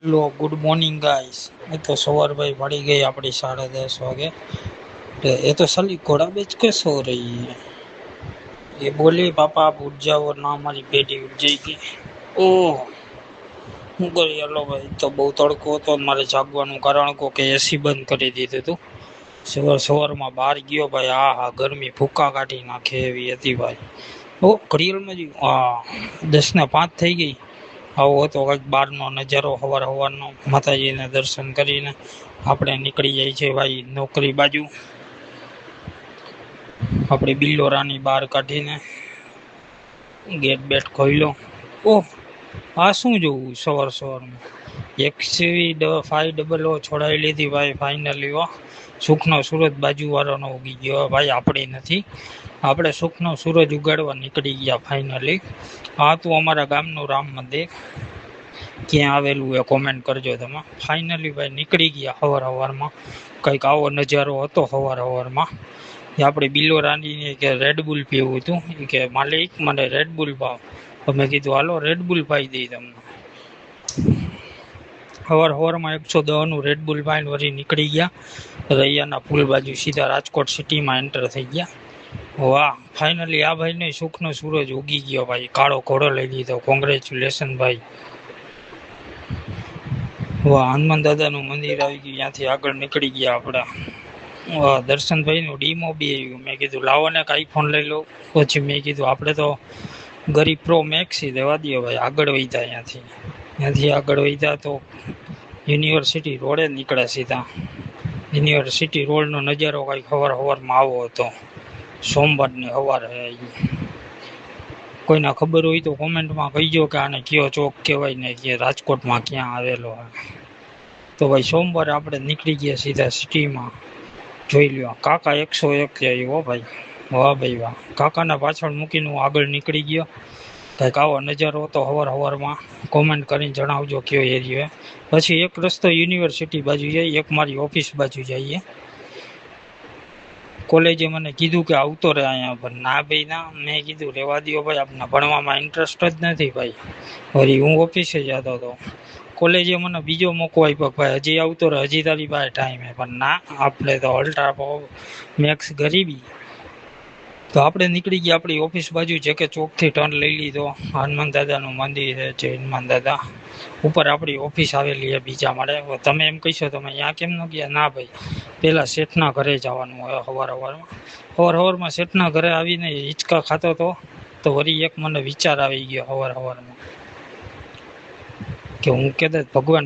Hello good morning guys. એ તો सवार भाई पड़ी गई अपनी 10:30 वागे। ये तो साली घोड़ा बेच के सो रही है। ये बोली पापा आप उठ जाओ वरना हमारी बेटी उठ जाएगी। ओह હું કરી હેલો ભાઈ તો બહુ તડકો હતો મારે જાગવાનું કારણ કો કે એસી બંધ કરી દીધું હતું। સવારમાં બહાર ગયો ભાઈ, આ હા ગરમી ભૂકા કાઢી નાખે એવી હતી ભાઈ। ઓ ઘડિયાળમાં જ 10:05 થઈ ગઈ। આવો હતો કંઈક બહારનો નજારો સવારનો। માતાજીને દર્શન કરીને આપણે નીકળી જાય છે ભાઈ નોકરી બાજુ। આપણે બિલ્લોરાની બહાર કાઢીને ગેટ બેટ ખોલ્યો। ઓહ આ શું જોવું સવારમાં XV500 છોડાવી લીધી ભાઈ ફાઇનલી। સુખનો સૂરજ બાજુ વાળાનો ઉગી ગયો ભાઈ, આપણી નથી। આપણે સુખનો સૂરજ ઉગાડવા નીકળી ગયા ફાઇનલી। આ તો અમારા ગામનું રામ મંદિર ક્યાં આવેલું એ કોમેન્ટ કરજો તમે। ફાઇનલી ભાઈ નીકળી ગયા સવારમાં। કંઈક આવો નજારો હતો સવારમાં। આપણે બિલ્લોરાની કે રેડબુલ પીવું હતું, કે માલિક મને રેડબુલ ભાવ। તો મેં કીધું હાલો રેડબુલ પાઈ દઈ તમને। સવારમાં 110નું રેડબુલ પાઈને વળી નીકળી ગયા રૈયાના પુલ બાજુ, સીધા રાજકોટ સિટીમાં એન્ટર થઈ ગયા। વાહ ફાઇનલી આ ભાઈને સુખનો સૂરજ ઉગી ગયો ભાઈ, કાળો ઘોડો લઈ લીધો। કોંગ્રેચ્યુલેશન ભાઈ। વાહ હનુમાન દાદાનું મંદિર આવી ગયું, ત્યાંથી આગળ નીકળી ગયા આપણે। વાહ દર્શનભાઈનું ડીમો બી આવ્યું। મેં કીધું લાવો ને આઈફોન લઈ લો। પછી મેં કીધું આપણે તો ગરીબ પ્રો મેક્સ દેવા દો ભાઈ, આગળ વધ્યા। ત્યાંથી આગળ વધ્યા તો યુનિવર્સિટી રોડે નીકળે સીધા। યુનિવર્સિટી રોડનો નજારો કંઈક સવારમાં આવો હતો। સોમવારની સવાર હે। કોઈને ખબર હોય તો કોમેન્ટમાં કહીજો કે આને કયો ચોક કહેવાય ને કે રાજકોટમાં ક્યાં આવેલો હે। તો ભાઈ સોમવારે આપણે નીકળી ગયા સીધા સિટીમાં। જોઈ લ્યો કાકા 101 જાય હો ભાઈ। વાહ ભાઈ વાહ, કાકાના પાછળ મૂકીને હું આગળ નીકળી ગયો। કંઈક આવો નજારો હતો સવારમાં। કોમેન્ટ કરીને જણાવજો કયો એરિયો। પછી એક રસ્તો યુનિવર્સિટી બાજુ જાય, એક મારી ઓફિસ બાજુ જઈએ। કોલેજે મને કીધું કે આવતો રહે અહીંયા પર, ના ભાઈ ના, મેં કીધું રહેવા દો ભાઈ, આપણને ભણવામાં ઇન્ટરેસ્ટ જ નથી ભાઈ। વળી હું ઓફિસે જતો હતો। કોલેજે મને બીજો મોકો આપ્યો ભાઈ, હજી આવતો રહે, હજી તારી પાસે ટાઈમ હે। પણ ના, આપણે તો અલ્ટ્રા મેક્સ ગરીબી। તો આપણે નીકળી ગયા આપણી ઓફિસ બાજુ, જે કે ચોકથી ટર્ન લઈ લીધો। હનુમાન દાદાનું મંદિર છે, જય હનુમાન દાદા। ઉપર આપણી ઓફિસ આવેલી છે બીજા માળે। તમે એમ કહીશો તમે અહીંયા કેમ ન ગયા? ના ભાઈ, પહેલાં શેઠના ઘરે જવાનું હોય સવારમાં શેઠના ઘરે આવીને હિંચકા ખાતો તો વળી એક મને વિચાર આવી ગયો સવારમાં, કે હું કદાચ ભગવાન